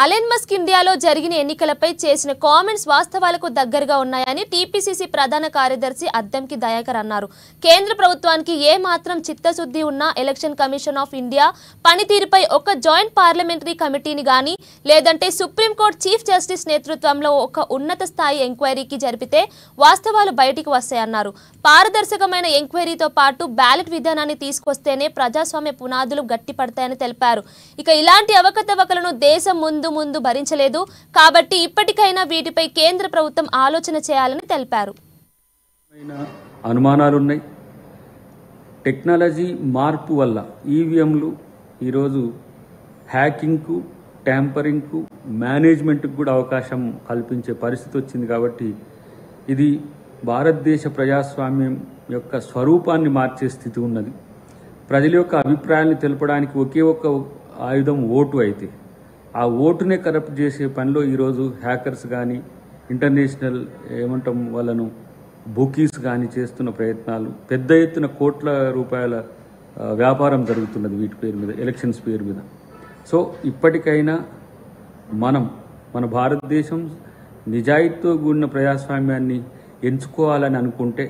Elon Musk ఇండియాలో జరిగిన ఎన్నికలపై చేసిన కామెంట్స్ వాస్తవాలకు దగ్గరగా ఉన్నాయని టీపీసీసీ ప్రధాన కార్యదర్శి అద్దంకి దయాకర్ అన్నారు. కేంద్ర ప్రభుత్వానికి ఏ మాత్రం చిత్తశుద్ధి ఉన్నా ఎలక్షన్ కమిషన్ ఆఫ్ ఇండియా పనితీరుపై ఒక జాయింట్ పార్లమెంటరీ కమిటీని గాని లేదంటే సుప్రీంకోర్టు చీఫ్ జస్టిస్ నేతృత్వంలో ఒక ఉన్నత స్థాయి ఎంక్వైరీకి జరిపితే వాస్తవాలు బయటికి వస్తాయన్నారు. పారదర్శకమైన ఎంక్వైరీతో పాటు బ్యాలెట్ విధానాన్ని తీసుకొస్తేనే ప్రజాస్వామ్య పునాదులు గట్టిపడతాయని తెలిపారు. ఇక ఇలాంటి అవకతవకలను దేశం ముందు భరించలేదు కాబట్టి ఇప్పటికైనా వీటిపై కేంద్ర ప్రభుత్వం ఆలోచన చేయాలని తెలిపారు. అనుమానాలు ఉన్నాయి. టెక్నాలజీ మార్పు వల్ల ఈవీఎంలు ఈరోజు హ్యాకింగ్కు, ట్యాంపరింగ్కు, మేనేజ్మెంట్కు కూడా అవకాశం కల్పించే పరిస్థితి వచ్చింది. కాబట్టి ఇది భారతదేశ ప్రజాస్వామ్యం యొక్క స్వరూపాన్ని మార్చే స్థితి ఉన్నది. ప్రజల యొక్క అభిప్రాయాన్ని తెలపడానికి ఒకే ఒక్క ఆయుధం ఓటు. అయితే ఆ ఓటునే కరప్ట్ చేసే పనిలో ఈరోజు హ్యాకర్స్ కానీ ఇంటర్నేషనల్ వాళ్ళను బుకీస్ కానీ చేస్తున్న ప్రయత్నాలు, పెద్ద ఎత్తున కోట్ల రూపాయల వ్యాపారం జరుగుతున్నది వీటి పేరు మీద, ఎలక్షన్స్ పేరు మీద. సో ఇప్పటికైనా మన భారతదేశం నిజాయితీతో కూడిన ప్రజాస్వామ్యాన్ని ఎంచుకోవాలని అనుకుంటే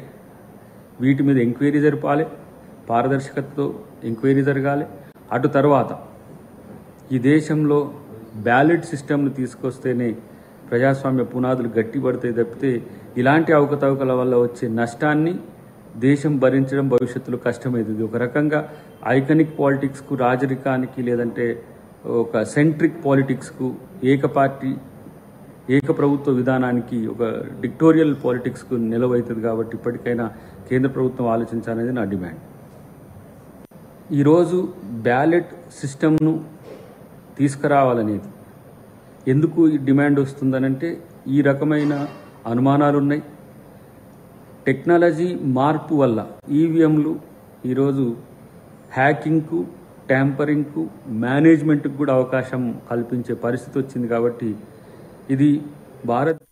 వీటి మీద ఎంక్వైరీ జరపాలి, పారదర్శకతతో ఎంక్వైరీ జరగాలి. అటు తర్వాత ఈ దేశంలో బ్యాలెట్ సిస్టమ్ను తీసుకొస్తేనే ప్రజాస్వామ్య పునాదులు గట్టిపడతాయి తప్పితే ఇలాంటి అవకతవకల వల్ల వచ్చే నష్టాన్ని దేశం భరించడం భవిష్యత్తులో కష్టమవుతుంది. ఒక రకంగా ఐకానిక్ పాలిటిక్స్కు, రాజరికానికి, లేదంటే ఒక సెంట్రిక్ పాలిటిక్స్కు, ఏక ప్రభుత్వ విధానానికి, ఒక డిక్టోరియల్ పాలిటిక్స్కు నిలవవుతుంది. కాబట్టి ఇప్పటికైనా కేంద్ర ప్రభుత్వం ఆలోచించాలనేది నా డిమాండ్. ఈరోజు బ్యాలెట్ సిస్టమ్ను తీసుకురావాలనేది ఎందుకు ఈ డిమాండ్ వస్తుందనంటే ఈ రకమైన అనుమానాలు ఉన్నాయి. టెక్నాలజీ మార్పు వల్ల ఈవీఎంలు ఈరోజు హ్యాకింగ్కు, ట్యాంపరింగ్కు, మేనేజ్మెంట్కు కూడా అవకాశం కల్పించే పరిస్థితి వచ్చింది. కాబట్టి ఇది భారత్